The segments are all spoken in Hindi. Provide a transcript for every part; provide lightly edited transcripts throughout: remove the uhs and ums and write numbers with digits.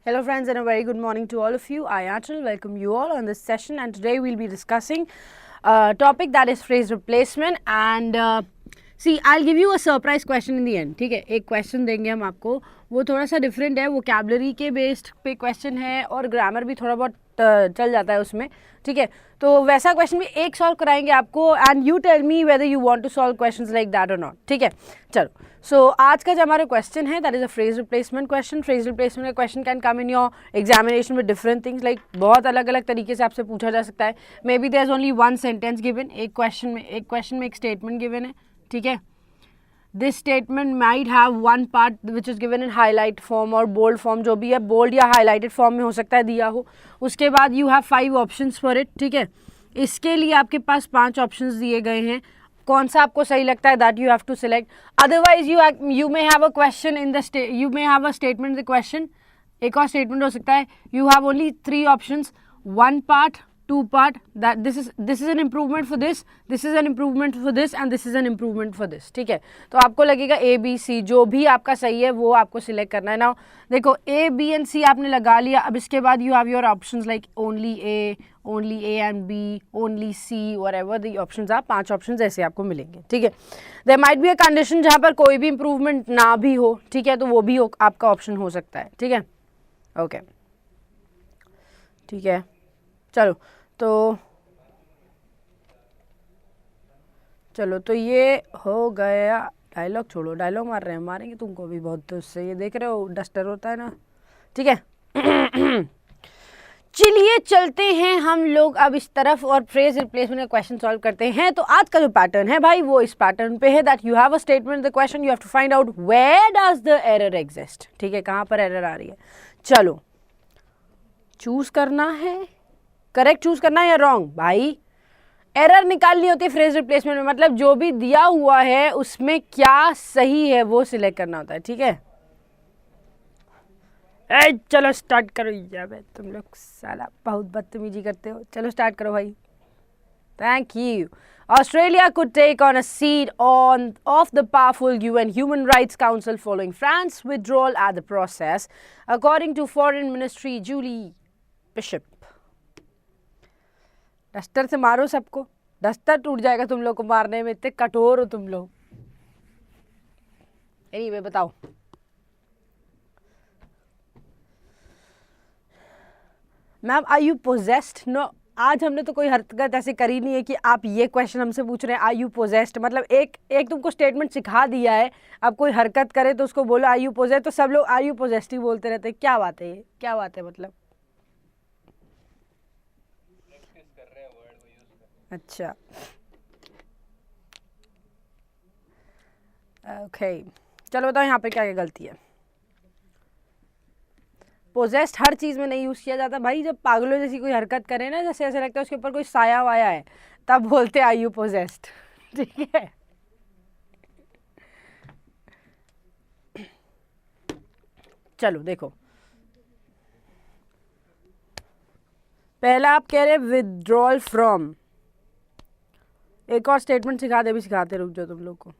Hello friends and a very good morning to all of you. I Anchal welcome you all on this session and today we'll be discussing a topic that is phrase replacement and see I'll give you a surprise question in the end. ठीक है, एक question देंगे हम आपको, वो थोड़ा सा different है, vocabulary के based पे question है और grammar भी थोड़ा बहुत चल जाता है उसमें. ठीक है, तो वैसा क्वेश्चन भी एक सॉल्व कराएंगे आपको and you tell me whether you want to solve questions like that और नॉट. ठीक है, चलो. सो आज का जो हमारा क्वेश्चन है that is a phrase replacement question. Phrase replacement का question can come in your examination with different things, like बहुत अलग अलग तरीके से आपसे पूछा जा सकता है. Maybe there is only one sentence given, एक क्वेश्चन में एक स्टेटमेंट गिवन है. ठीक है, this statement might have one part which is given in highlight form और बोल्ड फॉर्म, जो भी है बोल्ड या हाईलाइटेड फॉर्म में हो सकता है दिया हो. उसके बाद you have 5 options for it. ठीक है, इसके लिए आपके पास 5 ऑप्शंस दिए गए हैं. कौन सा आपको सही लगता है that you have to select. Otherwise you may have a question in the you may have a statement the question. एक और स्टेटमेंट हो सकता है. You have only 3 options, 1 part, 2 part, that this is an improvement for this, this is an improvement for this and this is an improvement for this. ठीक है, तो आपको लगेगा ए बी सी, जो भी आपका सही है वो आपको सिलेक्ट करना है. नाउ देखो ए बी एंड सी आपने लगा लिया. अब इसके बाद you have your options like only A and B, only C, whatever the options are. 5 options ऐसे आपको मिलेंगे. ठीक है, there might be a condition जहाँ पर कोई भी इम्प्रूवमेंट ना भी हो. ठीक है, तो वो भी आपका ऑप्शन हो सकता है. ठीक है, ओके. ठीक है, चलो तो ये हो गया. डायलॉग छोड़ो, डायलॉग मार रहे हैं, मारेंगे तुमको भी बहुत. तो उससे ये देख रहे हो डस्टर होता है ना. ठीक है, चलिए चलते हैं हम लोग अब इस तरफ और फ्रेज रिप्लेसमेंट का क्वेश्चन सॉल्व करते हैं. तो आज का जो पैटर्न है भाई वो इस पैटर्न पे है that you have a statement the question, you have to find out where does the error exist. ठीक है, कहाँ पर एरर आ रही है. चलो चूज करना है, करेक्ट चूज करना है या रॉन्ग. भाई एरर निकालनी होती है फ्रेज रिप्लेसमेंट में, मतलब जो भी दिया हुआ है उसमें क्या सही है वो सिलेक्ट करना होता है. ठीक है, चलो स्टार्ट करो. यार तुम लोग साला बहुत बदतमीजी करते हो. चलो स्टार्ट करो भाई. Thank you. Australia could take on a seat of the powerful UN Human Rights Council following France's withdrawal at the process, according to Foreign Ministry Julie Bishop. Duster से मारो सबको, डस्टर टूट जाएगा तुम लोग को मारने में, इतने कठोर हो तुम लोग. एनीवे बताओ. Ma'am are you possessed. No, आज हमने तो कोई हरकत ऐसे करी नहीं है कि आप ये क्वेश्चन हमसे पूछ रहे हैं आर यू पोजेस्ड. मतलब एक तुमको स्टेटमेंट सिखा दिया है, अब कोई हरकत करे तो उसको बोलो आर यू पोजेस्ड, तो सब लोग आर यू पोजेस्ड ही बोलते रहते हैं. क्या बात है ये, क्या बात है मतलब. अच्छा ओके, चलो बताओ यहाँ पे क्या क्या गलती है. पोजेस्ड हर चीज़ में नहीं यूज़ किया जाता भाई. जब पागलों जैसी कोई हरकत करे ना, जैसे ऐसे लगता है उसके ऊपर कोई साया वाया है, तब बोलते आर यू पोजेस्ड. ठीक है, चलो देखो. पहला आप कह रहे हैं विथड्रॉल फ्रॉम. एक और स्टेटमेंट सिखा दे, भी सिखाते रुक जाओ तुम लोग को.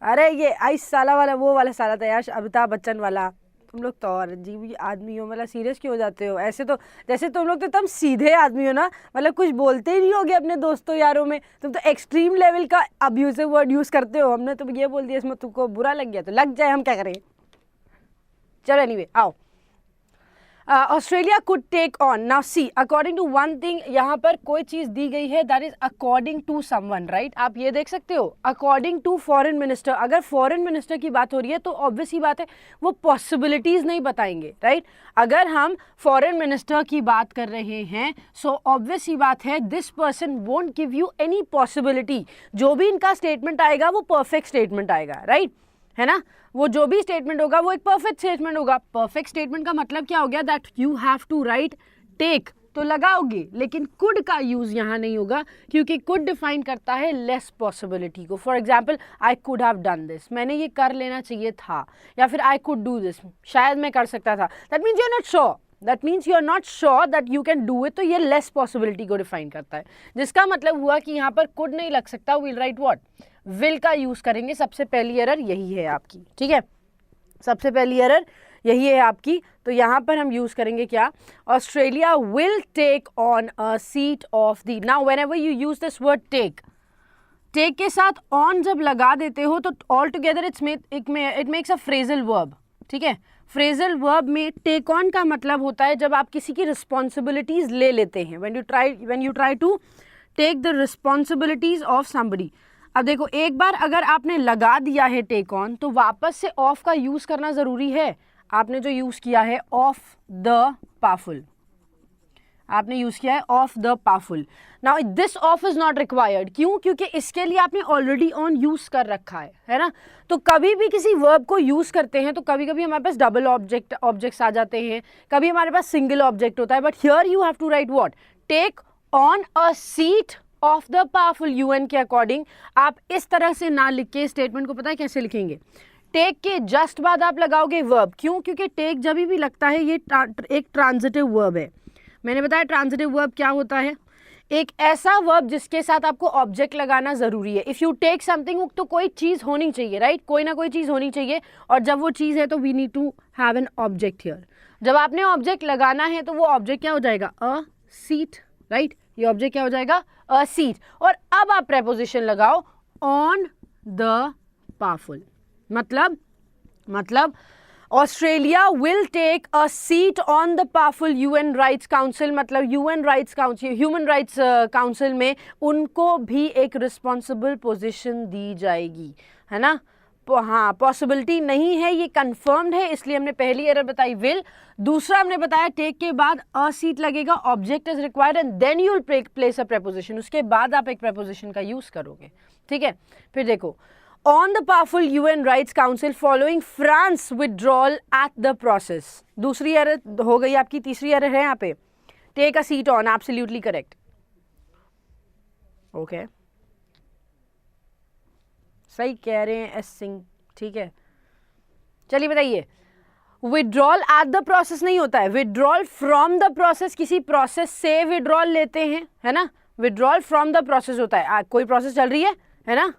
अरे ये आइस साला वाला, वो वाला साला था यार, अमिताभ बच्चन वाला. तुम लोग तो और अजीब आदमी हो, मतलब सीरियस क्यों हो जाते हो ऐसे. तो जैसे तुम लोग तो तुम सीधे आदमी हो ना, मतलब कुछ बोलते ही नहीं होगे अपने दोस्तों यारों में. तुम तो एक्सट्रीम लेवल का अब्यूजिव वर्ड यूज़ करते हो. हमने तो ये बोल दिया, इसमें तुमको बुरा लग गया तो लग जाए, हम क्या करें. चलो एनीवे आओ. Australia could take on. Now see according to one thing, यहाँ पर कोई चीज़ दी गई है that is according to someone, right. आप ये देख सकते हो अकॉर्डिंग टू फॉरेन मिनिस्टर. अगर फॉरेन मिनिस्टर की बात हो रही है तो ऑब्वियस ही बात है वो पॉसिबिलिटीज़ नहीं बताएंगे, राइट. अगर हम फॉरेन मिनिस्टर की बात कर रहे हैं सो ऑब्वियस ही बात है this person won't give you any possibility. जो भी इनका स्टेटमेंट आएगा वो परफेक्ट स्टेटमेंट आएगा, राइट, है ना. वो जो भी स्टेटमेंट होगा वो एक परफेक्ट स्टेटमेंट होगा. परफेक्ट स्टेटमेंट का मतलब क्या हो गया that you have to write take, तो लगाओगे, लेकिन कुड का यूज यहाँ नहीं होगा क्योंकि कुड डिफाइन करता है लेस पॉसिबिलिटी को. For example I could have done this, मैंने ये कर लेना चाहिए था, या फिर आई कुड डू दिस, शायद मैं कर सकता था. That means you are not sure, that means you are not sure that you can do it. तो ये लेस पॉसिबिलिटी को डिफाइन करता है, जिसका मतलब हुआ कि यहाँ पर कुड नहीं लग सकता. विल राइट व्हाट, विल का यूज करेंगे. सबसे पहली एरर यही है आपकी. ठीक है, सबसे पहली एरर यही है आपकी। तो यहाँ पर हम यूज़ करेंगे क्या, Australia will take on a seat of the. Now whenever you use this word take, take के साथ ऑन जब लगा देते हो तो all together it makes a phrasal verb, ठीक है। फ्रेजल वर्ब में टेक ऑन का मतलब होता है जब आप किसी की रिस्पॉन्सिबिलिटीज ले लेते हैं, when you try to take the responsibilities of somebody. अब देखो, एक बार अगर आपने लगा दिया है टेक ऑन तो वापस से ऑफ का यूज करना जरूरी है। आपने जो यूज किया है ऑफ द पावरफुल, आपने यूज किया है of the powerful. Now this of is not required, क्यों? क्योंकि इसके लिए आपने ऑलरेडी ऑन यूज कर रखा है ना। तो कभी भी किसी वर्ब को यूज करते हैं तो कभी कभी हमारे पास डबल ऑब्जेक्ट्स आ जाते हैं, कभी हमारे पास सिंगल ऑब्जेक्ट होता है, but here you have to write what, take on a seat of the powerful. UN के अकॉर्डिंग आप इस तरह से ना लिख के स्टेटमेंट को पता है कैसे लिखेंगे, टेक के जस्ट बाद आप लगाओगे वर्ब। क्यों? क्योंकि टेक जब भी लगता है ये एक ट्रांजिटिव वर्ब है। मैंने बताया ट्रांजिटिव वर्ब क्या होता है, एक ऐसा वर्ब जिसके साथ आपको ऑब्जेक्ट लगाना जरूरी है। इफ यू टेक समथिंग तो कोई चीज होनी चाहिए, राइट, कोई ना कोई चीज होनी चाहिए, और जब वो चीज है तो we need to have an object here. जब आपने ऑब्जेक्ट लगाना है तो वो ऑब्जेक्ट क्या हो जाएगा, अ सीट, राइट, ये ऑब्जेक्ट क्या हो जाएगा, अ सीट। और अब आप प्रेपोजिशन लगाओ ऑन द पावरफुल, मतलब Australia will take a seat on the powerful UN rights council, मतलब ह्यूमन राइट्स काउंसिल में उनको भी एक रिस्पॉन्सिबल पोजीशन दी जाएगी, है ना। हाँ, पॉसिबिलिटी नहीं है, ये कंफर्म्ड है, इसलिए हमने पहली एरर बताई विल। दूसरा हमने बताया टेक के बाद अ सीट लगेगा, object is required and then you will place a preposition, उसके बाद आप एक प्रेपोजिशन का यूज करोगे, ठीक है। फिर देखो, on the powerful UN Rights Council following France withdrawal at the process, दूसरी एरर हो गई आपकी। तीसरी एरर है यहाँ पे take a seat on, absolutely correct, okay, सही कह रहे हैं एस सिंह, ठीक है। चलिए बताइए, विड्रॉल एट द प्रोसेस नहीं होता है, विड्रॉल फ्रॉम द प्रोसेस, किसी प्रोसेस से विड्रॉल लेते हैं, है ना। विड्रॉल फ्रॉम द प्रोसेस होता है, कोई प्रोसेस चल रही है ना।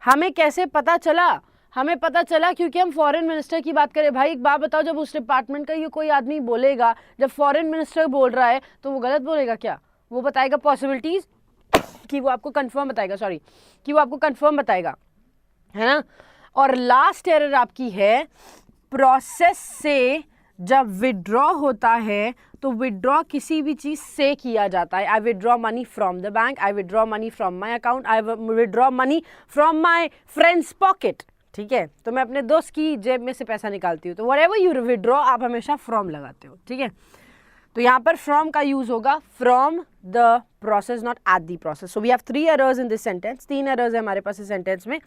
हमें कैसे पता चला, हमें पता चला क्योंकि हम फॉरेन मिनिस्टर की बात करें। भाई एक बात बताओ, जब उस डिपार्टमेंट का ये कोई आदमी बोलेगा, जब फॉरेन मिनिस्टर बोल रहा है तो वो गलत बोलेगा क्या? वो बताएगा पॉसिबिलिटीज कि वो आपको कंफर्म बताएगा, कि वो आपको कंफर्म बताएगा, है ना। और लास्ट एरर आपकी है, प्रोसेस से जब विड्रॉ होता है तो विड्रॉ किसी भी चीज से किया जाता है। आई withdraw money from the bank, I withdraw money from my account, I withdraw money from my friends pocket, ठीक है। तो मैं अपने दोस्त की जेब में से पैसा निकालती हूँ, तो व्हाटएवर यू विड्रॉ आप हमेशा फ्रॉम लगाते हो, ठीक है। तो यहाँ पर फ्रॉम का यूज होगा from the process, not at the process. So we have 3 errors in this sentence, 3 errors है हमारे पास इस सेंटेंस में।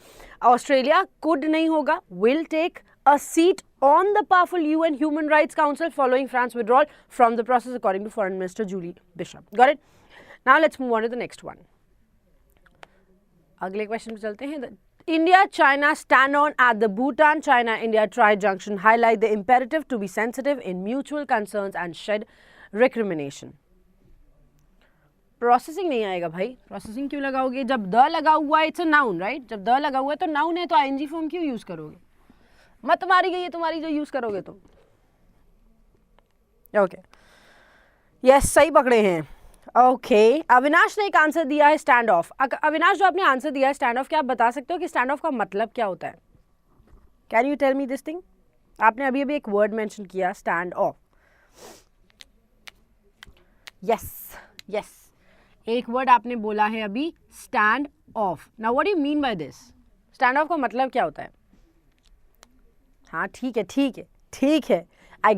ऑस्ट्रेलिया कुड नहीं होगा, will take a seat on the powerful UN Human Rights Council following France withdrawal from the process, according to Foreign Minister Julie Bishop. Got it? Now let's move on to the next one. अगले क्वेश्चन पे चलते हैं। India China stand on at the Bhutan China India tri-junction highlight the imperative to be sensitive in mutual concerns and shed recrimination. Processing नहीं आएगा भाई, प्रोसेसिंग क्यों लगाओगे? जब द लगा हुआ है इट्स अ नाउन, राइट। जब द लगा हुआ है तो नाउन है, तो आईएनजी फॉर्म क्यों यूज करोगे? मत मारी गई है तुम्हारी जो यूज करोगे तुम, ओके, यस, सही पकड़े हैं, ओके। अविनाश ने एक आंसर दिया है स्टैंड ऑफ। अविनाश, जो आपने आंसर दिया है स्टैंड ऑफ, क्या आप बता सकते हो कि स्टैंड ऑफ का मतलब क्या होता है? Can you tell me this thing? आपने अभी अभी एक वर्ड मेंशन किया, स्टैंड ऑफ। यस, एक वर्ड आपने बोला है अभी, stand off. Now what do you mean by this? Stand off का मतलब क्या होता है? हाँ, ठीक है, आई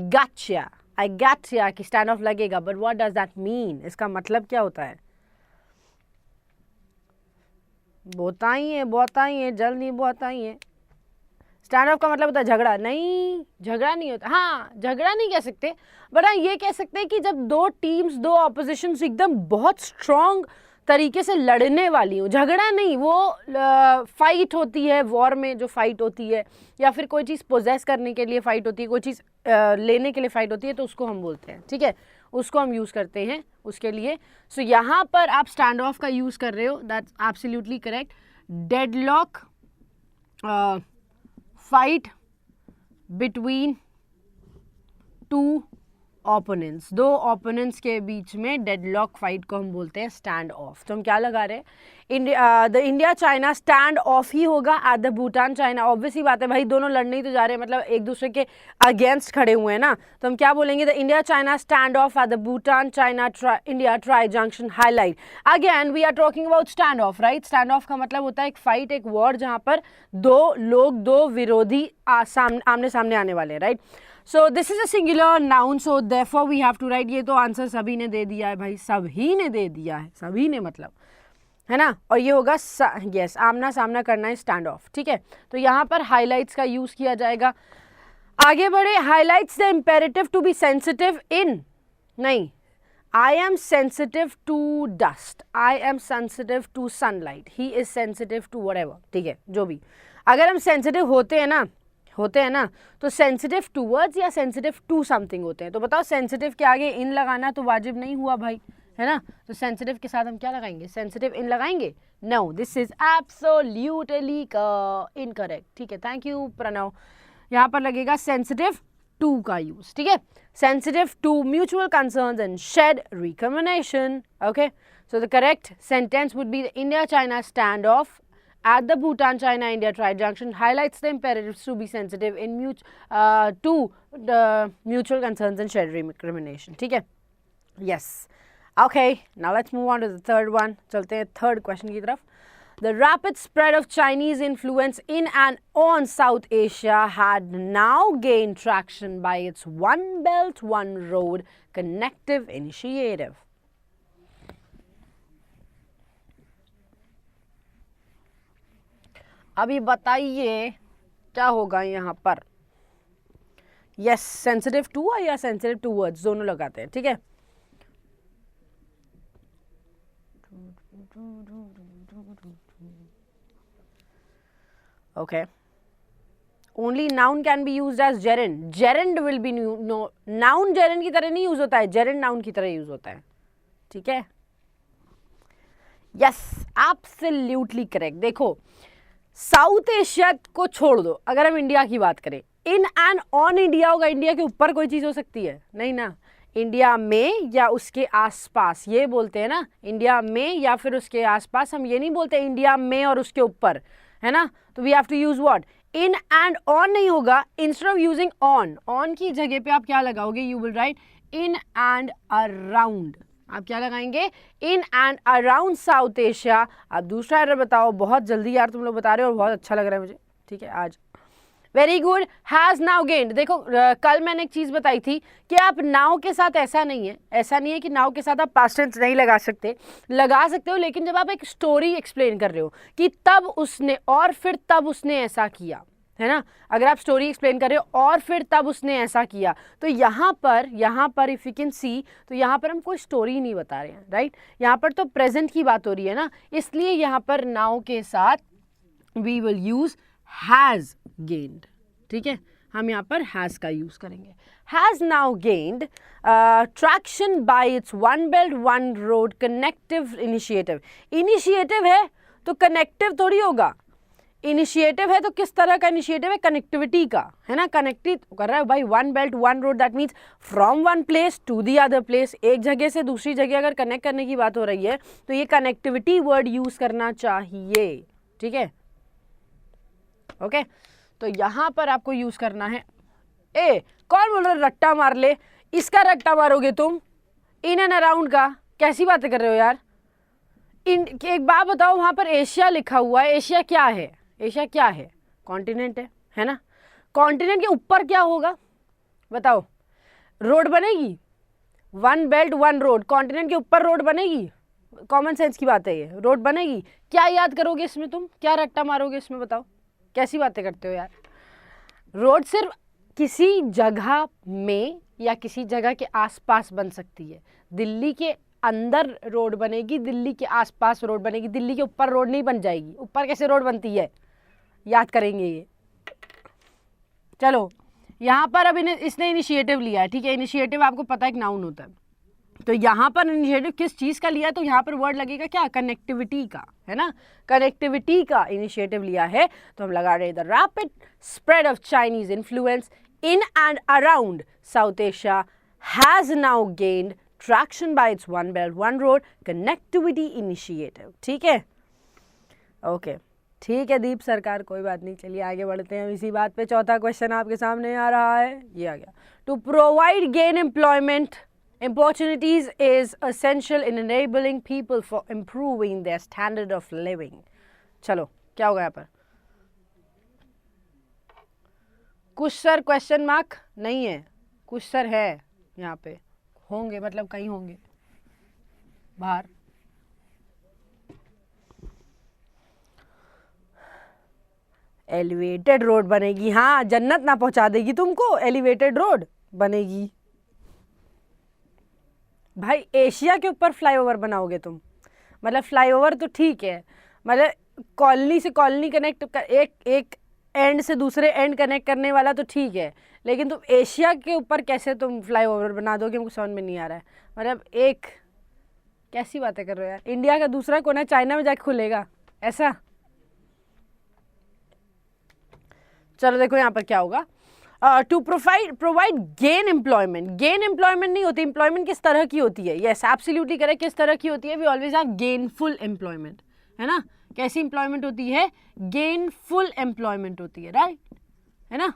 गॉट कि स्टैंड ऑफ लगेगा, but what does that mean? इसका मतलब क्या होता है? बोताई है, जल नहीं बोताई है। स्टैंड ऑफ का मतलब होता है झगड़ा नहीं होता। हाँ, झगड़ा नहीं कह सकते, बट हाँ ये कह सकते हैं कि जब दो टीम्स, दो ऑपोजिशन एकदम बहुत स्ट्रॉन्ग तरीके से लड़ने वाली हो, झगड़ा नहीं, वो फाइट होती है, वॉर में जो फाइट होती है, या फिर कोई चीज़ पोजेस करने के लिए फाइट होती है, कोई चीज़ लेने के लिए फाइट होती है, तो उसको हम बोलते हैं, ठीक है, उसको हम यूज़ करते हैं उसके लिए। सो यहाँ पर आप स्टैंड ऑफ का यूज़ कर रहे हो, that's absolutely correct. Deadlock, fight between two opponents, दो ओपोनेंट्स के बीच में डेडलॉक फाइट को हम बोलते हैं स्टैंड ऑफ। तो हम क्या लगा रहे हैं, the India China stand of ही होगा at the Bhutan China. Obviously बात है भाई, दोनों लड़ने ही तो जा रहे हैं, मतलब एक दूसरे के अगेंस्ट खड़े हुए हैं ना। तो हम क्या बोलेंगे, the India China stand off at the Bhutan China India tri junction highlight. Again we are talking about stand off, right. Stand off का मतलब होता है एक फाइट, एक वॉर जहां पर दो लोग, दो विरोधी आमने सामने आने वाले हैं, right. So this is a singular noun, so therefore we have to write. ये तो आंसर सभी ने दे दिया है भाई, सभी ने दे दिया है, सभी ने मतलब, है ना। और ये होगा यस, आमना सामना करना है, स्टैंड ऑफ, ठीक है। तो यहाँ पर हाइलाइट्स का यूज किया जाएगा। आगे बढ़े, highlights the imperative to be sensitive in, नहीं, I am sensitive to dust, I am sensitive to sunlight, he is sensitive to whatever, ठीक है, जो भी। अगर हम सेंसिटिव होते हैं ना तो सेंसिटिव टूवर्ड्स या सेंसिटिव टू समथिंग होते हैं। तो बताओ, सेंसिटिव के आगे इन लगाना तो वाजिब नहीं हुआ भाई, है ना। तो सेंसिटिव के साथ हम क्या लगाएंगे, सेंसिटिव इन लगाएंगे। No, this is absolutely incorrect, ठीक है। Thank you Pranav. यहाँ पर लगेगा सेंसिटिव टू का यूज, ठीक है। Sensitive to mutual concerns and shed recommendation, okay. So the correct sentence would be the India China stand off at the Bhutan China India tri-junction highlights the imperatives to be sensitive in to the mutual concerns and shared recrimination, ठीक है। Yes, okay, now let's move on to the third one. चलते हैं third question की तरफ। The rapid spread of Chinese influence in and on South Asia had now gained traction by its One Belt One Road connective initiative. अभी बताइए क्या होगा यहाँ पर। यस, सेंसिटिव टू या सेंसिटिव टू वर्ड्स दोनों लगाते हैं, ठीक है। Okay, only noun can be used as gerund, gerund will be no, noun gerund की तरह नहीं यूज होता है, जेरेंड नाउन की तरह यूज होता है, ठीक है। Yes, absolutely correct. देखो, साउथ एशिया को छोड़ दो, अगर हम इंडिया की बात करें, इन एंड ऑन इंडिया होगा, इंडिया के ऊपर कोई चीज हो सकती है नहीं ना, इंडिया में या उसके आसपास, ये बोलते हैं ना, इंडिया में या फिर उसके आसपास, हम ये नहीं बोलते इंडिया में और उसके ऊपर, है ना। तो we have to use what, in and on नहीं होगा, instead of using on, on की जगह पे आप क्या लगाओगे, you will write in and around. आप क्या लगाएंगे, in and around South Asia. अब दूसरा एरर बताओ, बहुत जल्दी यार तुम लोग बता रहे हो और बहुत अच्छा लग रहा है मुझे, ठीक है। आज very good, has now gained. देखो कल मैंने एक चीज बताई थी कि आप नाउ के साथ ऐसा नहीं है कि नाउ के साथ आप पास्ट टेंस नहीं लगा सकते हो, लेकिन जब आप एक स्टोरी एक्सप्लेन कर रहे हो कि तब उसने और फिर तब उसने ऐसा किया, है ना। अगर आप स्टोरी एक्सप्लेन कर रहे हो और फिर तब उसने ऐसा किया, तो यहाँ पर इफ यू कैन सी, तो यहाँ पर हम कोई स्टोरी नहीं बता रहे हैं, राइट। यहाँ पर तो प्रेजेंट की बात हो रही है ना, इसलिए यहाँ पर नाउ के साथ we will use has gained, ठीक है। हम यहाँ पर हैज का यूज करेंगे। Has now gained traction by its one belt one road connective initiative. Initiative है तो कनेक्टिव थोड़ी होगा, इनिशिएटिव है तो किस तरह का इनिशिएटिव है, कनेक्टिविटी का, है ना। कनेक्टिव कर रहा है भाई, one belt one road, that means from one place to the other place. एक जगह से दूसरी जगह अगर कनेक्ट करने की बात हो रही है तो ये कनेक्टिविटी वर्ड यूज करना चाहिए, ठीक है। ओके, तो यहां पर आपको यूज करना है। कौन बोल रहा है रट्टा मार ले, इसका रट्टा मारोगे तुम, इन एंड अराउंड का, कैसी बातें कर रहे हो यार। एक बात बताओ, वहां पर एशिया लिखा हुआ है, एशिया क्या है, एशिया क्या है, कॉन्टिनेंट है ना। कॉन्टिनेंट के ऊपर क्या होगा बताओ, रोड बनेगी, one belt one road, continent के ऊपर रोड बनेगी, कॉमन सेंस की बात है ये, रोड बनेगी। क्या याद करोगे इसमें तुम, क्या रट्टा मारोगे इसमें, बताओ कैसी बातें करते हो यार। रोड सिर्फ किसी जगह में या किसी जगह के आसपास बन सकती है। दिल्ली के अंदर रोड बनेगी, दिल्ली के आसपास रोड बनेगी, दिल्ली के ऊपर रोड नहीं बन जाएगी। ऊपर कैसे रोड बनती है, याद करेंगे ये। चलो यहाँ पर अब इसने इनिशिएटिव लिया है, ठीक है। इनिशिएटिव आपको पता है एक नाउन होता है, तो यहाँ पर इनिशिएटिव किस चीज़ का लिया है, तो यहाँ पर वर्ड लगेगा क्या, कनेक्टिविटी का, है ना, कनेक्टिविटी का इनिशिएटिव लिया है। तो हम लगा रहे the rapid spread of Chinese influence in and around South Asia has now gained traction by its one belt one road connectivity initiative. ठीक है, ओके ठीक है दीप सरकार, कोई बात नहीं, चलिए आगे बढ़ते हैं इसी बात पे। चौथा क्वेश्चन आपके सामने आ रहा है, ये आ गया, to provide gain employment opportunities is essential in enabling people for improving their standard of living। चलो क्या होगा यहाँ पर, कुछ सर क्वेश्चन मार्क नहीं है, कुछ सर है यहाँ पे, होंगे मतलब कहीं होंगे बाहर। एलिवेटेड रोड बनेगी, हाँ जन्नत ना पहुंचा देगी तुमको, एलिवेटेड रोड बनेगी। भाई एशिया के ऊपर फ्लाईओवर बनाओगे तुम, मतलब फ्लाईओवर तो ठीक है, मतलब कॉलोनी से कॉलोनी कनेक्ट कर, एक एंड से दूसरे एंड कनेक्ट करने वाला तो ठीक है, लेकिन तुम एशिया के ऊपर कैसे तुम फ्लाईओवर बना दोगे, हमको समझ में नहीं आ रहा है। मतलब एक कैसी बातें कर रहे हो यार, इंडिया का दूसरा कोना चाइना में जाके खुलेगा ऐसा। चलो देखो यहाँ पर क्या होगा, to provide gain employment. Gain employment नहीं होती, एम्प्लॉयमेंट किस तरह की होती है, यस एब्सोल्युटली करेक्ट, किस तरह की होती है, we always have gainful employment, है ना। कैसी एम्प्लॉयमेंट होती है, गेनफुल एम्प्लॉयमेंट होती है, राइट, है ना,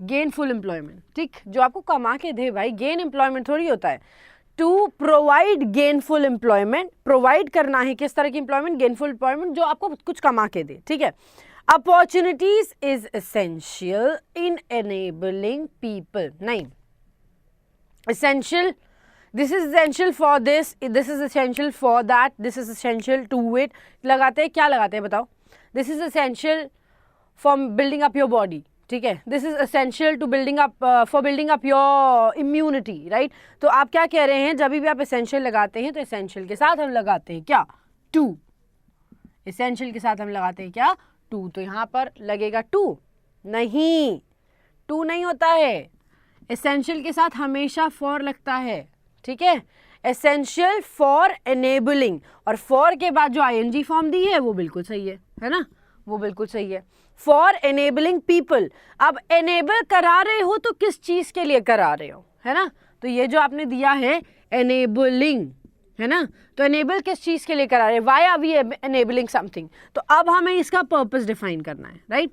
गेनफुल एम्प्लॉयमेंट, ठीक, जो आपको कमा के दे भाई, गेन एम्प्लॉयमेंट थोड़ी होता है। To provide gainful employment, provide करना है किस तरह की एम्प्लॉयमेंट, गेनफुल एम्प्लॉयमेंट जो आपको कुछ कमा के दे, ठीक है। Opportunities is essential in enabling people, नहीं, essential, this is essential for this is essential for that, this is essential to it, लगाते हैं क्या लगाते हैं बताओ, this is essential for building up your body, ठीक है, this is essential to building up for building up your immunity, right। तो आप क्या कह रहे हैं, जब भी आप essential लगाते हैं तो essential के साथ हम लगाते हैं क्या, to, essential के साथ हम लगाते हैं क्या, टू, तो यहाँ पर लगेगा टू, नहीं टू नहीं होता है, एसेंशियल के साथ हमेशा फॉर लगता है, ठीक है, एसेंशियल फॉर एनेबलिंग, और फॉर के बाद जो आईएनजी फॉर्म दी है वो बिल्कुल सही है ना, वो बिल्कुल सही है, फॉर एनेबलिंग पीपल। अब एनेबल करा रहे हो तो किस चीज़ के लिए करा रहे हो, है ना, तो ये जो आपने दिया है एनेबलिंग, है ना, तो एनेबल किस चीज़ के लिए करा रहे हैं, why are we enabling something, तो अब हमें इसका पर्पस डिफाइन करना है, राइट,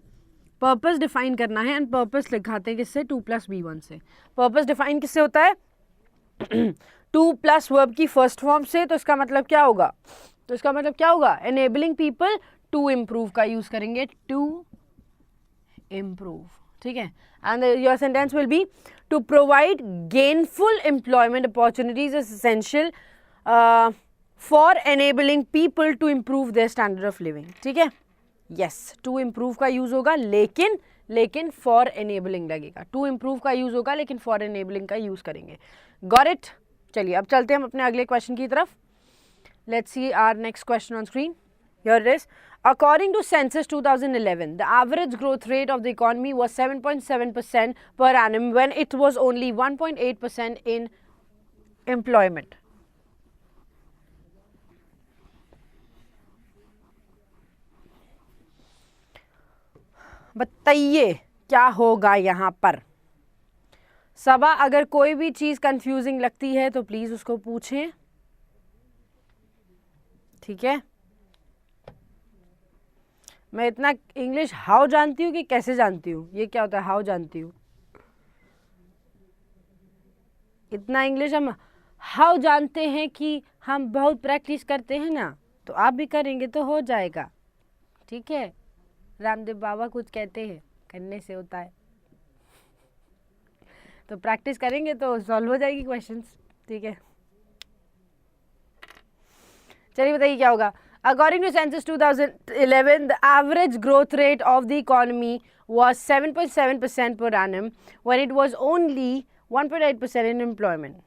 पर्पस डिफाइन करना है, एंड पर्पस लिखाते हैं किससे, 2+B1 से। पर्पस डिफाइन किससे होता है, 2 प्लस वर्ब की फर्स्ट फॉर्म से, तो इसका मतलब क्या होगा, तो इसका मतलब क्या होगा, एनेबलिंग पीपल टू इम्प्रूव का यूज करेंगे, टू इम्प्रूव, ठीक है, and your sentence will be to provide gainful employment opportunities is essential for enabling people to improve their standard of living, ठीक है, यस, टू इम्प्रूव का यूज होगा, लेकिन फॉर एनेबलिंग लगेगा, टू इम्प्रूव का यूज होगा लेकिन फॉर एनेबलिंग का यूज करेंगे, गॉट इट। चलिए अब चलते हैं हम अपने अगले क्वेश्चन की तरफ, let's see our next question on screen, here it is, according to census 2011 the average growth rate of the economy was 7.7% per annum when it was only 1.8% in employment। बताइए क्या होगा यहाँ पर, सबा अगर कोई भी चीज़ कंफ्यूजिंग लगती है तो प्लीज़ उसको पूछें, ठीक है। मैं इतना इंग्लिश हाउ जानती हूँ कि कैसे जानती हूँ, ये क्या होता है हाउ जानती हूँ, इतना इंग्लिश हम हाउ जानते हैं कि हम बहुत प्रैक्टिस करते हैं ना, तो आप भी करेंगे तो हो जाएगा, ठीक है, रामदेव बाबा कुछ कहते हैं करने से होता है, तो प्रैक्टिस करेंगे तो सॉल्व हो जाएगी क्वेश्चंस, ठीक है। चलिए बताइए क्या होगा, according to census 2011 the average growth rate of the economy was 7.7% per annum when it was only 1.8% in employment।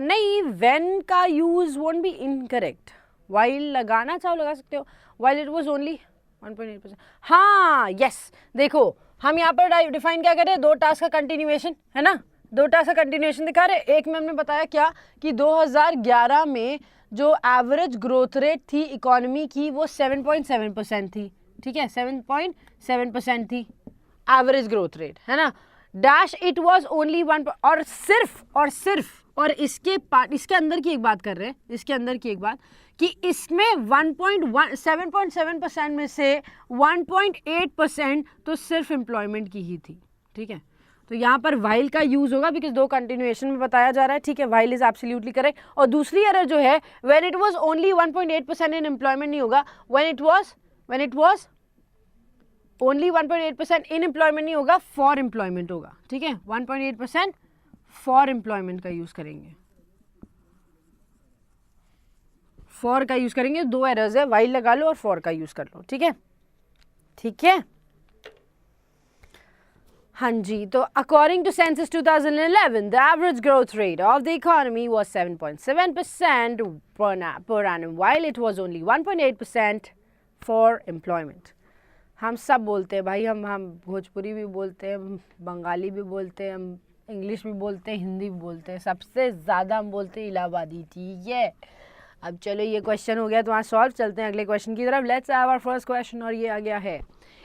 नहीं, when का use won't be incorrect, while लगाना चाहो लगा सकते हो, while it was only 1.8%, हाँ यस, देखो हम यहाँ पर डिफाइन क्या करें, दो टास्क का कंटिन्यूएशन है ना, दो टास्क का कंटिन्यूएशन दिखा रहे। एक में हमने बताया क्या कि 2011 में जो एवरेज ग्रोथ रेट थी इकोनॉमी की वो 7.7% थी, ठीक है, 7.7% थी एवरेज ग्रोथ रेट, है ना। डैश इट वाज ओनली 1 और इसके अंदर की एक बात कर रहे हैं, इसके अंदर की एक बात कि इसमें 7.7% में से 1.8% तो सिर्फ एम्प्लॉयमेंट की ही थी, ठीक है। तो यहाँ पर वाइल का यूज होगा बिकॉज दो कंटिन्यूएशन में बताया जा रहा है, ठीक है, वाइल इज एब्सोल्युटली करेक्ट। और दूसरी एरर जो है when it was only 1.8% in employment नहीं होगा, when it was only 1.8% in employment नहीं होगा, फॉर एम्प्लॉयमेंट होगा, ठीक है, 1.8% फॉर एम्प्लॉयमेंट का यूज करेंगे, फॉर का यूज करेंगे। दो एरर्स है, वाइल लगा लो और फॉर का यूज कर लो, ठीक है, ठीक है। हाँ जी, तो according to census 2011 the average growth rate of the economy was 7.7% per annum while it was only 1.8% for employment. हम सब बोलते हैं भाई, हम भोजपुरी भी बोलते हैं, बंगाली भी बोलते हैं, हम इंग्लिश भी बोलते हैं, हिंदी भी बोलते हैं, सबसे ज़्यादा हम बोलते हैं इलाहाबादी, ठीक है। अब चलो ये क्वेश्चन हो गया तुम्हारा सॉल्व, चलते हैं अगले क्वेश्चन की तरफ। Let's have our first question और ये आ गया है,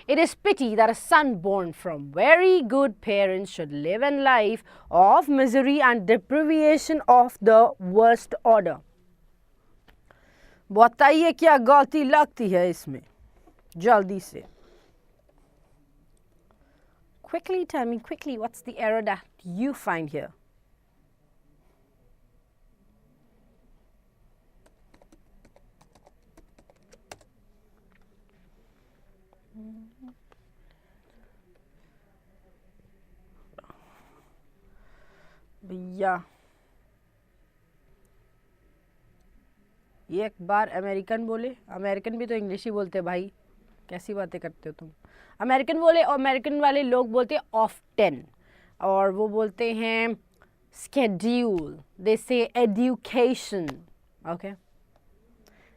It is pity that a son born from very good parents should live in life of misery and deprivation of the worst order. बताइए क्या गलती लगती है इसमें जल्दी से। Quickly tell me quickly what's the error that you find here. भैया एक बार अमेरिकन बोले, अमेरिकन भी तो इंग्लिश ही बोलते हैं भाई, कैसी बातें करते हो तुम। अमेरिकन बोले और अमेरिकन वाले लोग बोलते हैं ऑफ्टन, और वो बोलते हैं स्केड्यूल, दे से एजुकेशन, ओके,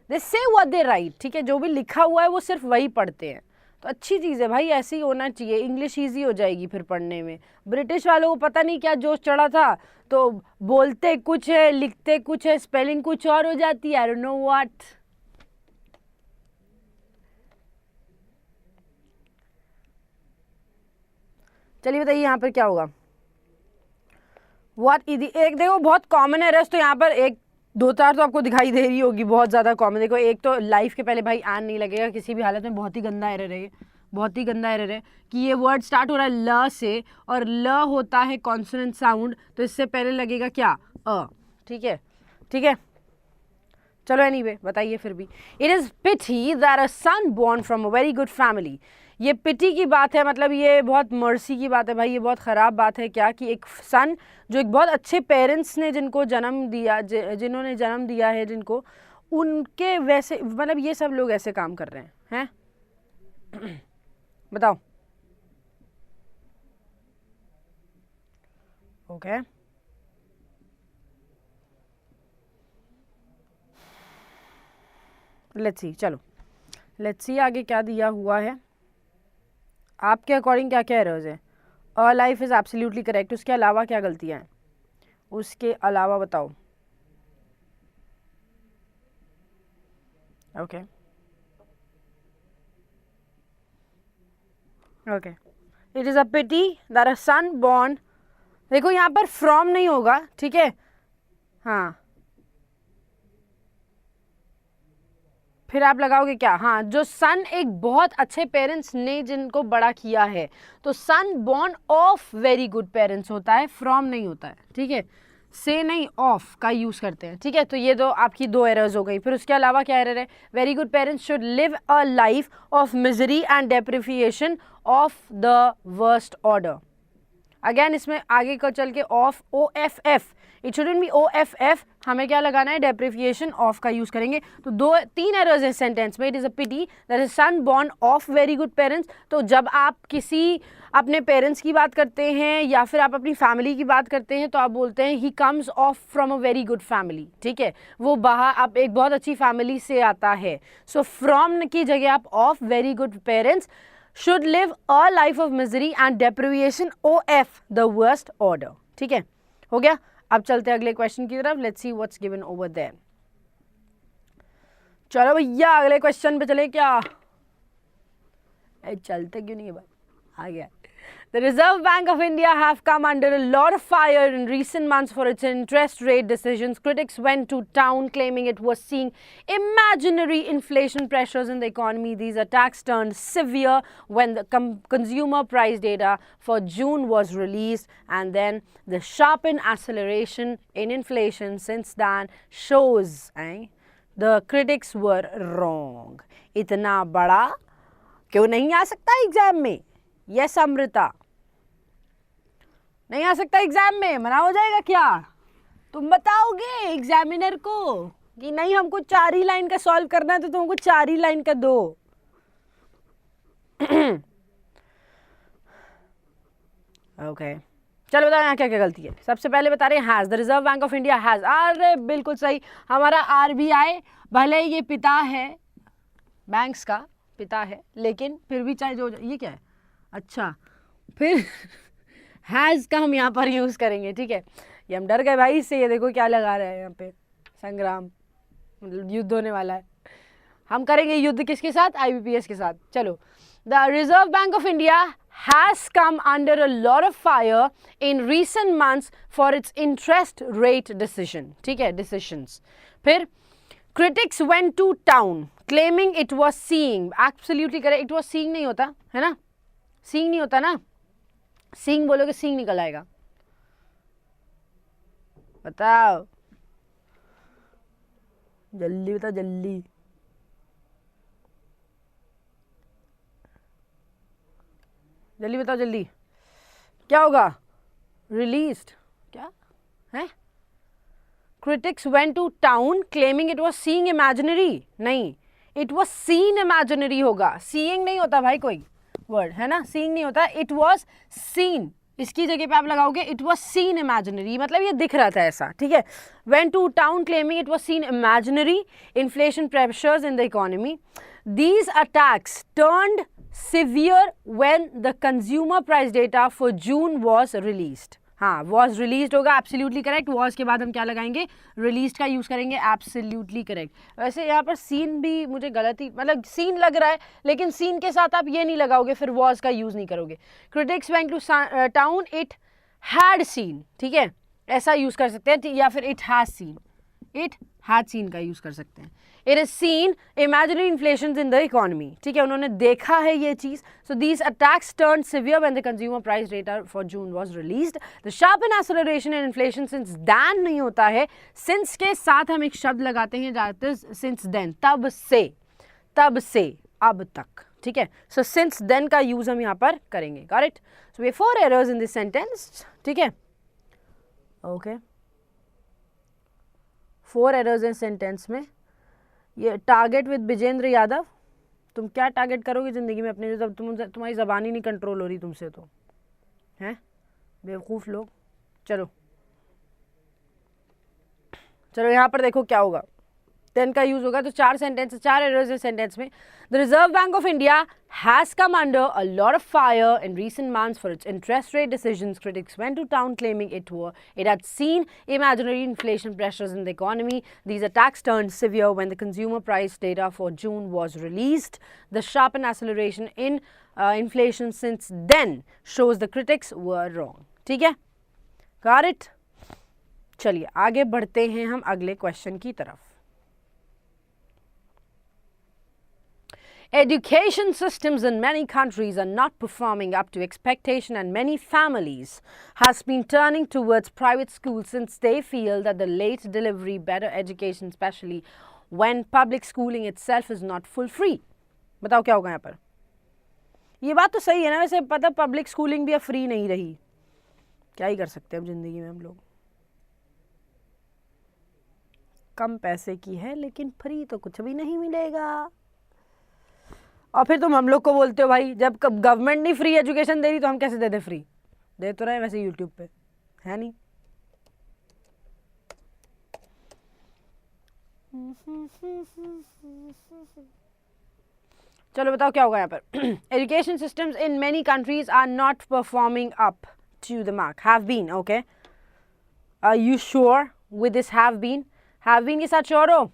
दे से व्हाट दे राइट, ठीक है, जो भी लिखा हुआ है वो सिर्फ वही पढ़ते हैं। तो अच्छी चीज़ है भाई, ऐसे ही होना चाहिए, इंग्लिश ईजी हो जाएगी फिर पढ़ने में। ब्रिटिश वालों को पता नहीं क्या जोश चढ़ा था, तो बोलते कुछ है लिखते कुछ है, स्पेलिंग कुछ और हो जाती है, आई डोंट नो व्हाट। चलिए बताइए यहाँ पर क्या होगा। व्हाट इज एक देखो बहुत कॉमन एरर्स तो यहाँ पर एक दो चार तो आपको दिखाई दे रही होगी, बहुत ज़्यादा कॉमन। देखो एक तो लाइफ के पहले भाई आन नहीं लगेगा किसी भी हालत में, बहुत ही गंदा एरर है, बहुत ही गंदा एरर है कि ये वर्ड स्टार्ट हो रहा है ल से और ल होता है कॉन्सोनेंट साउंड, तो इससे पहले लगेगा क्या, अ, ठीक है, ठीक है। चलो एनीवे बताइए फिर भी। It is pity that a son born from a very good family, ये पिटी की बात है, मतलब ये बहुत मर्सी की बात है भाई, ये बहुत ख़राब बात है क्या कि एक सन जो एक बहुत अच्छे पेरेंट्स ने जिनको जन्म दिया, जिन्होंने जन्म दिया है जिनको, उनके वैसे मतलब ये सब लोग ऐसे काम कर रहे हैं बताओ। ओके लेट्स सी, चलो लेट्स सी आगे क्या दिया हुआ है आपके अकॉर्डिंग, क्या क्या एरर्स है। A life is absolutely correct, उसके अलावा क्या गलतियां हैं, उसके अलावा बताओ। Okay okay, it is a pity that a son born, देखो यहाँ पर फ्रॉम नहीं होगा, ठीक है, हाँ फिर आप लगाओगे क्या, हाँ जो सन एक बहुत अच्छे पेरेंट्स ने जिनको बड़ा किया है, तो son born of very good parents होता है, फ्रॉम नहीं होता है, ठीक है, से नहीं ऑफ का यूज़ करते हैं, ठीक है। तो ये तो आपकी दो एरर्स हो गई। फिर उसके अलावा क्या एरर है, very good parents should live a life of misery and deprivation of the worst order. Again इसमें आगे को चल के off, O F F, it shouldn't be O F F, हमें क्या लगाना है, डेप्रिफिएशन ऑफ का यूज करेंगे। तो दो तीन एरर्स हैं सेंटेंस में। It is a pity that is son born of very good parents, तो जब आप किसी अपने पेरेंट्स की बात करते हैं या फिर आप अपनी फैमिली की बात करते हैं तो आप बोलते हैं he comes of from a very good family, ठीक है, वो बाहर आप एक बहुत अच्छी फैमिली से आता है। सो फ्रॉम की जगह आप of very good parents, should live a life of misery and deprivation, OF the worst order. ठीक है, हो गया. अब चलते हैं अगले क्वेश्चन की तरफ. Let's see what's given over there. चलो भैया अगले क्वेश्चन पे चले क्या? चलते क्यों नहीं है भाई? आ गया. The Reserve Bank of India have come under a lot of fire in recent months for its interest rate decisions. Critics went to town claiming it was seeing imaginary inflation pressures in the economy. These attacks turned severe when the consumer price data for June was released, and then the sharpened acceleration in inflation since then shows the critics were wrong. इतना बड़ा क्यों नहीं आ सकता एग्जाम में? यस अमृता, नहीं आ सकता एग्जाम में, मना हो जाएगा क्या? तुम बताओगे एग्जामिनर को कि नहीं हमको 4 ही लाइन का सॉल्व करना है, तो तुमको 4 ही लाइन का दो. ओके चलो बताओ यहाँ क्या क्या गलती है. सबसे पहले बता रहे हैं has. The reserve bank of India has. अरे बिल्कुल सही. हमारा आरबीआई भले ये पिता है, बैंक्स का पिता है, लेकिन फिर भी चाहे जो ये क्या है. अच्छा फिर हैज़ का हम यहाँ पर यूज़ करेंगे. ठीक है, ये हम डर गए भाई इससे. ये देखो क्या लगा रहा है यहाँ पे, संग्राम, मतलब युद्ध होने वाला है. हम करेंगे युद्ध किसके साथ? IBPS के साथ. चलो. The reserve bank of India has come under a lot of fire in recent months for its interest rate decision. ठीक है, डिसीजंस. फिर critics went to town claiming it was seeing. Absolutely correct. it was seeing नहीं होता है ना, seeing नहीं होता ना. seeing बोलोगे seeing निकल आएगा. बताओ जल्दी, बताओ जल्दी. जल्दी बताओ जल्दी. क्या होगा? released. क्या है? Critics went to town claiming it was seeing imaginary. नहीं, it was seen imaginary होगा. seeing नहीं होता भाई कोई वर्ड, है ना. seeing नहीं होता, it was seen. इसकी जगह पे आप लगाओगे it was seen imaginary, मतलब ये दिख रहा था ऐसा. ठीक है. went to town claiming it was seen imaginary inflation pressures in the economy. These attacks turned severe when the consumer price data for June was released. हाँ, वॉज रिलीज होगा. Absolutely correct. वॉज के बाद हम क्या लगाएंगे? रिलीज का यूज़ करेंगे. Absolutely correct. वैसे यहाँ पर सीन भी मुझे गलत ही, मतलब सीन लग रहा है, लेकिन सीन के साथ आप ये नहीं लगाओगे, फिर वॉज का यूज़ नहीं करोगे. Critics went to town, it had seen. ठीक है, ऐसा यूज़ कर सकते हैं. या फिर it has seen, it had seen का यूज़ कर सकते हैं. It is seen imaginary inflation in the economy. ठीक है, उन्होंने देखा है ये चीज़. So these attacks turn severe when the consumer price data for June was released. The sharp end acceleration in inflation since then नहीं होता है. सिंस के साथ हम एक शब्द लगाते हैं, दैट इज सिंस देन. तब से अब तक. ठीक है, सो सिंस देन का यूज हम यहाँ पर करेंगे. Got it? So we have 4 errors in this sentence. ठीक है, ओके 4 एरर्स इन सेंटेंस में. ये टारगेट विद बिजेंद्र यादव. तुम क्या टारगेट करोगे ज़िंदगी में अपने, जब तुम्हारी ज़बान ही नहीं कंट्रोल हो रही तुमसे, तो हैं बेवकूफ़ लोग. चलो यहाँ पर देखो क्या होगा. देन का यूज़ होगा. तो 4 सेंटेंस, 4 एरर्स इस सेंटेंस में. The reserve bank of India has come under a lot of fire in recent months for its interest rate decisions. Critics went to town claiming it had seen imaginary inflation pressures in the economy. These attacks turned severe when the consumer price data for June was released. The sharpened acceleration in inflation since then shows the critics were wrong. ठीक है, got it? चलिए आगे बढ़ते हैं हम अगले क्वेश्चन की तरफ. Education systems in many countries are not performing up to expectation, and many families has been turning towards private schools since they feel that the late delivery better education, especially when public schooling itself is not full free. बताओ क्या होगा यहाँ पर? ये बात तो सही है ना. वैसे पता पब्लिक स्कूलिंग भी अब फ्री नहीं रही. क्या ही कर सकते हैं अब ज़िंदगी में हम लोग. कम पैसे की है, लेकिन फ्री तो कुछ भी नहीं मिलेगा. और फिर तुम हम लोग को बोलते हो भाई, जब गवर्नमेंट नहीं फ्री एजुकेशन दे रही तो हम कैसे दे दें फ्री? दे तो रहे वैसे यूट्यूब पे, है नहीं? चलो बताओ क्या होगा यहाँ पर. Education systems in many countries are not performing up to the mark. Have been. Okay, are you sure with this have been? Have been के साथ श्योर हो?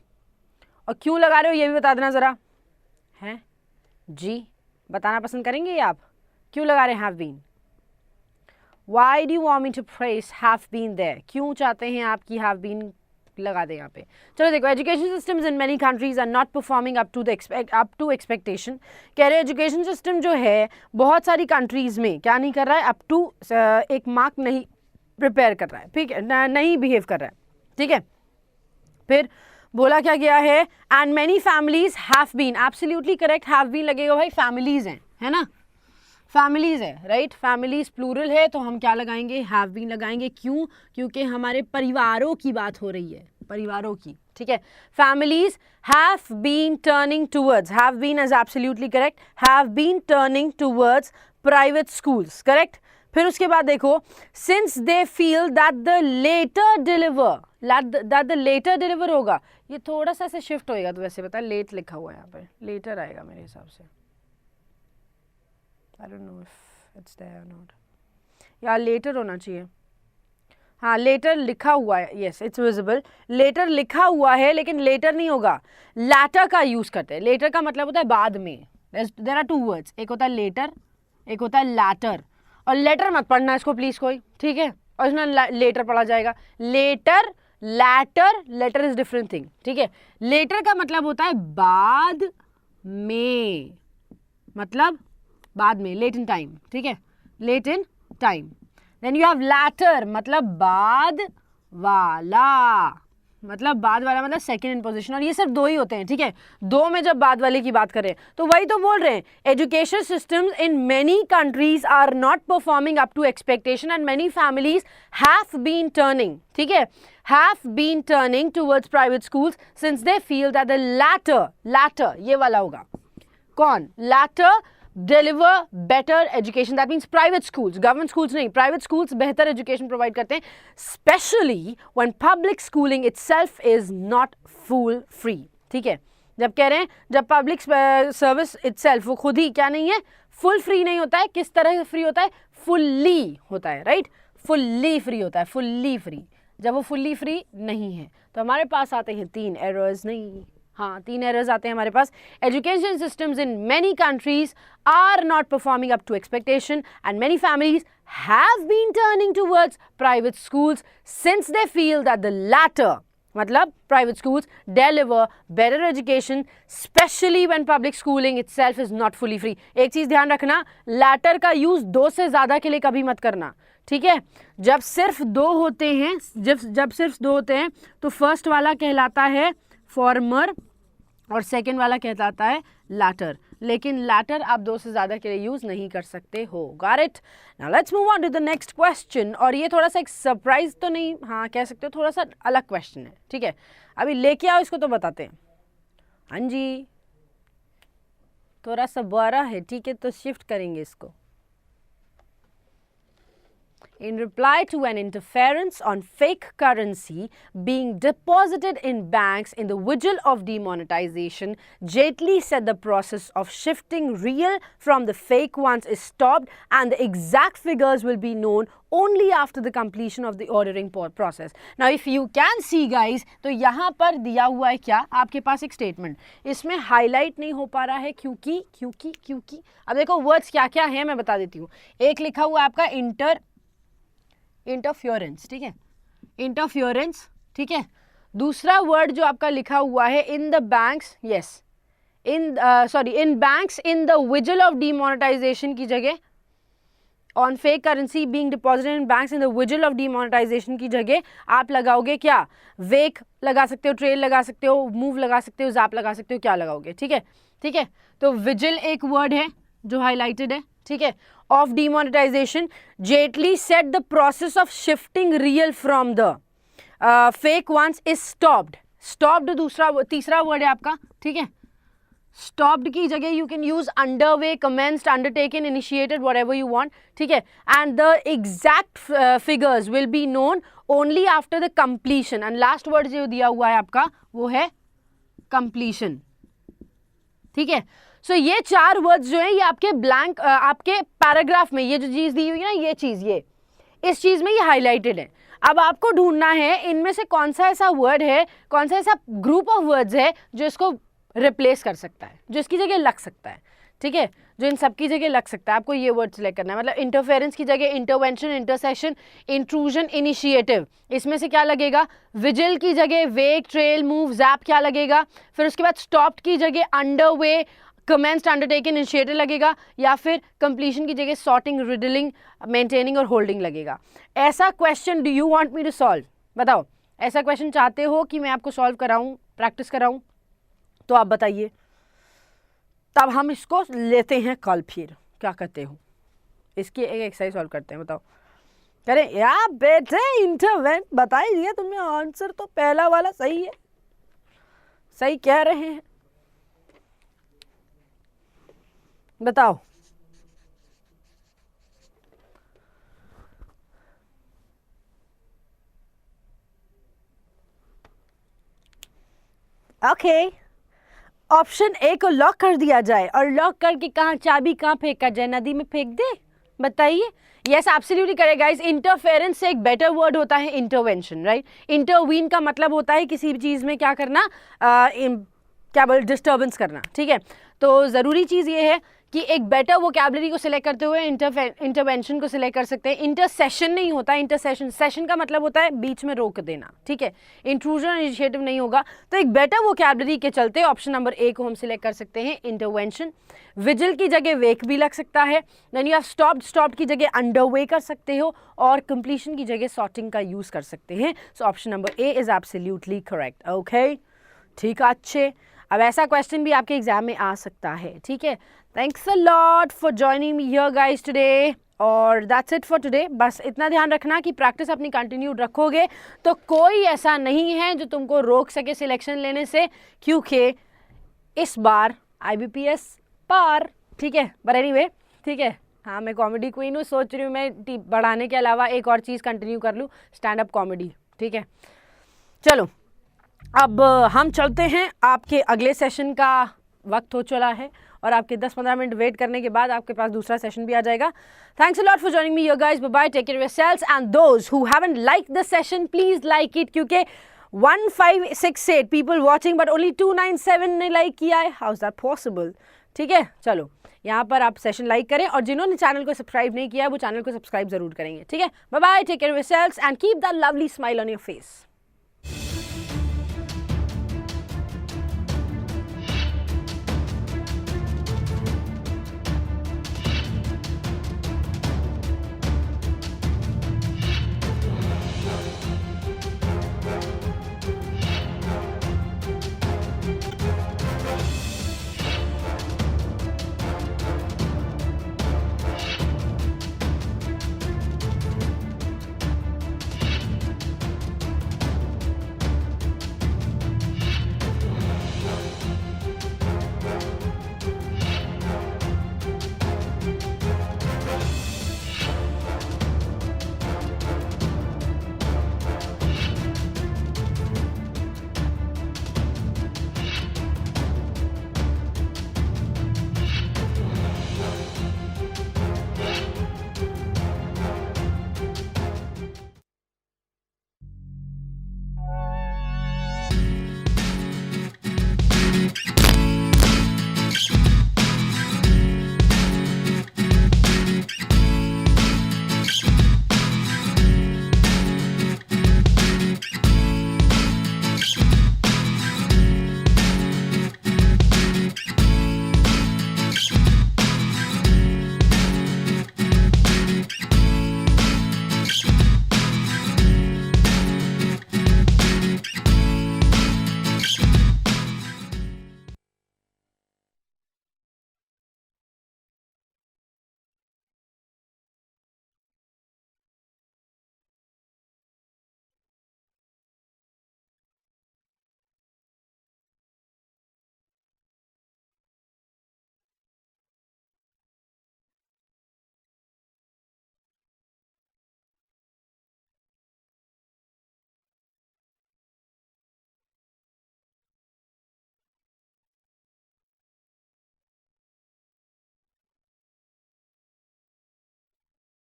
और क्यों लगा रहे हो ये भी बता देना ज़रा. हैं जी, बताना पसंद करेंगे आप क्यों लगा रहे हैं have been? Why do you want me to place have been there? क्यों चाहते हैं आप कि हैव बीन लगा दें यहाँ पे? चलो देखो, education systems in many countries are not performing up to expectation. कह रहे एजुकेशन सिस्टम जो है बहुत सारी कंट्रीज में क्या नहीं कर रहा है, अप टू एक मार्क नहीं प्रिपेयर कर रहा है. ठीक है, नहीं बिहेव कर रहा है. ठीक है, फिर बोला क्या गया है, and many families have been. Absolutely correct, have been लगेगा भाई, फैमिलीज हैं, है ना, फैमिलीज है, राइट. फैमिलीज प्लूरल है तो हम क्या लगाएंगे, हैव बीन लगाएंगे. क्यों? क्योंकि हमारे परिवारों की बात हो रही है, परिवारों की. ठीक है, families have been turning towards, have been is absolutely correct, have been turning towards private schools. Correct. फिर उसके बाद देखो, since they feel that the letter deliver होगा. ये थोड़ा सा ऐसे शिफ्ट होएगा तो वैसे पता है लेट लिखा हुआ है यहाँ पर, लेटर आएगा मेरे हिसाब से. I don't know if it's there or not. या लेटर होना चाहिए. हाँ, लेटर लिखा हुआ है. yes, it's visible. लेटर लिखा हुआ है लेकिन लेटर नहीं होगा, लैटर का यूज करते हैं. लेटर का मतलब होता है बाद में. there are two words, एक होता है लेटर, एक होता है लैटर. और लेटर मत पढ़ना इसको प्लीज कोई, ठीक है, और इसमें लेटर पढ़ा जाएगा. Letter, latter, letter is different thing. ठीक है, लेटर का मतलब होता है बाद में, मतलब बाद में, लेट इन टाइम. ठीक है, late in time. Then you have latter, मतलब बाद वाला, मतलब बाद वाला मतलब सेकंड इन पोजीशन. और ये सिर्फ दो ही होते हैं. ठीक है, दो में जब बाद वाले की बात करें तो वही तो बोल रहे हैं, education systems in many countries are not performing up to expectation and many families have been turning. ठीक है, have been turning towards private schools since they feel that the latter ये वाला होगा. कौन? Latter deliver better education. That means private schools, government schools नहीं, private schools बेहतर education provide करते हैं, especially when public schooling itself is not full free. ठीक है, जब कह रहे हैं जब public service itself वो खुद ही क्या नहीं है, full free नहीं होता है. किस तरह से free होता है? fully होता है, right? fully free होता है, fully free. जब वो fully free नहीं है तो हमारे पास आते हैं 3 errors. नहीं, हाँ 3 एरर्स आते हैं हमारे पास. Education systems in many countries are not performing up to expectation and many families have been turning towards private schools since they feel that the latter, मतलब private schools deliver better education specially when public schooling itself is not fully free. एक चीज ध्यान रखना, लैटर का यूज 2 से ज्यादा के लिए कभी मत करना. ठीक है, जब सिर्फ 2 होते हैं, जब सिर्फ 2 होते हैं तो फर्स्ट वाला कहलाता है फॉर्मर और सेकेंड वाला कहलाता है लैटर. लेकिन लैटर आप 2 से ज़्यादा के लिए यूज़ नहीं कर सकते हो. Got it? Now let's move on to the next question. और ये थोड़ा सा एक सरप्राइज तो नहीं, हाँ कह सकते हो, थोड़ा सा अलग क्वेश्चन है. ठीक है, अभी लेके आओ इसको तो बताते हैं. हाँ जी, थोड़ा सा बड़ा है. ठीक है, तो शिफ्ट करेंगे इसको. In reply to an interference on fake currency being deposited in banks in the vigil of demonetization, Jaitley said the process of shifting real from the fake ones is stopped and the exact figures will be known only after the completion of the ordering process. Now if you can see guys, तो यहाँ पर दिया हुआ है क्या, आपके पास एक स्टेटमेंट, इसमें हाईलाइट नहीं हो पा रहा है क्योंकि अब देखो वर्ड्स क्या क्या है मैं बता देती हूँ. एक लिखा हुआ है आपका इंटरफियरेंस. ठीक है, इंटरफियरेंस. ठीक है, दूसरा वर्ड जो आपका लिखा हुआ है in the banks, yes in banks in the vigil of demonetisation की जगह on fake currency being deposited in banks in the vigil of demonetisation की जगह आप लगाओगे क्या, वेक लगा सकते हो, ट्रेल लगा सकते हो, मूव लगा सकते हो, जैप लगा सकते हो, क्या लगाओगे. ठीक है, ठीक है, तो विजिल एक वर्ड है जो हाईलाइटेड है. ठीक है, of demonetisation. Jaitley set the process of shifting real from the fake ones is stopped. Stopped तीसरा वर्ड है आपका. ठीक है, स्टॉप्ड की जगह you can use underway, commenced, undertaken, initiated, whatever you want. ठीक है, and the exact figures will be known only after the completion. And last word जो दिया हुआ है आपका वो है कंप्लीशन. ठीक है, सो ये 4 वर्ड्स जो है ये आपके ब्लैंक आपके पैराग्राफ में ये जो चीज़ दी हुई है ना, ये चीज़, ये इस चीज़ में ये हाईलाइटेड है। अब आपको ढूंढना है इनमें से कौन सा ऐसा वर्ड है, कौन सा ऐसा ग्रुप ऑफ वर्ड्स है जो इसको रिप्लेस कर सकता है, जो इसकी जगह लग सकता है, ठीक है, जो इन सब की जगह लग सकता है। आपको ये वर्ड सिलेक्ट करना है। मतलब इंटरफेरेंस की जगह इंटरवेंशन, इंटरसेशन, इंट्रूजन, इनिशिएटिव, इसमें से क्या लगेगा? विजिल की जगह वेक, ट्रेल, मूव, जैप क्या लगेगा? फिर उसके बाद स्टॉप्ड की जगह under way, commenced, undertaken, initiative लगेगा, या फिर कंप्लीशन की जगह सॉर्टिंग, रिडलिंग, मेंटेनिंग और होल्डिंग लगेगा। ऐसा question do you want me to solve? बताओ, ऐसा क्वेश्चन चाहते हो कि मैं आपको सॉल्व कराऊं, प्रैक्टिस कराऊं? तो आप बताइए, तब हम इसको लेते हैं कल। फिर क्या करते हो, इसकी एक एक्सरसाइज सॉल्व करते हैं। बताओ, करें यार बेटे इंटरवेंट, बता ही दिया तुमने आंसर, तो पहला वाला सही है, सही कह रहे हैं। बताओ, ओके, ऑप्शन ए को लॉक कर दिया जाए, और लॉक करके कहाँ, चाबी कहाँ फेंका जाए? नदी में फेंक दे? बताइए। Yes, absolutely correct guys. Interference से एक बेटर वर्ड होता है इंटरवेंशन, राइट? इंटरवीन का मतलब होता है किसी भी चीज़ में क्या करना, क्या बोल, डिस्टर्बेंस करना, ठीक है। तो ज़रूरी चीज़ ये है कि एक बेटर वोकैबुलरी को सिलेक्ट करते हुए इंटरवेंशन को सिलेक्ट कर सकते हैं। इंटरसेशन नहीं होता, इंटरसेशन, सेशन का मतलब होता है बीच में रोक देना, ठीक है। इंट्रूजन, इनिशिएटिव नहीं होगा। तो एक बेटर वोकैबुलरी के चलते ऑप्शन नंबर ए को हम सिलेक्ट कर सकते हैं, इंटरवेंशन। विजिल की जगह वेक भी लग सकता है। Then you have stopped, stopped की जगह अंडरवे कर सकते हो, और कंप्लीशन की जगह सॉर्टिंग का यूज कर सकते हैं। So option number A is absolutely correct. Okay, ठीक है, अच्छे। अब ऐसा क्वेश्चन भी आपके एग्जाम में आ सकता है, ठीक है। Thanks a lot for joining me here guys today, और दैट्स इट फॉर टुडे। बस इतना ध्यान रखना कि प्रैक्टिस अपनी कंटिन्यू रखोगे तो कोई ऐसा नहीं है जो तुमको रोक सके सिलेक्शन लेने से, क्योंकि इस बार IBPS पार, ठीक है। बट एनीवे, ठीक है, हाँ, मैं कॉमेडी क्वीन हूँ, सोच रही हूँ मैं बढ़ाने के अलावा एक और चीज़ कंटिन्यू कर लूँ, स्टैंड अप कॉमेडी, ठीक है। चलो, अब हम चलते हैं, आपके अगले सेशन का वक्त हो चला है, और आपके 10-15 मिनट वेट करने के बाद आपके पास दूसरा सेशन भी आ जाएगा। Thanks a lot for joining me, your guys, bye bye, take care of yourselves, and those who haven't liked the session please like it, क्योंकि 1568 पीपल वॉचिंग बट ओनली 297 ने लाइक किया है। How is that possible? ठीक है, चलो यहाँ पर आप सेशन लाइक करें, और जिन्होंने चैनल को सब्सक्राइब नहीं किया है वो चैनल को सब्सक्राइब जरूर करेंगे, ठीक है। Bye bye, take care of yourselves, and keep that lovely smile on your face.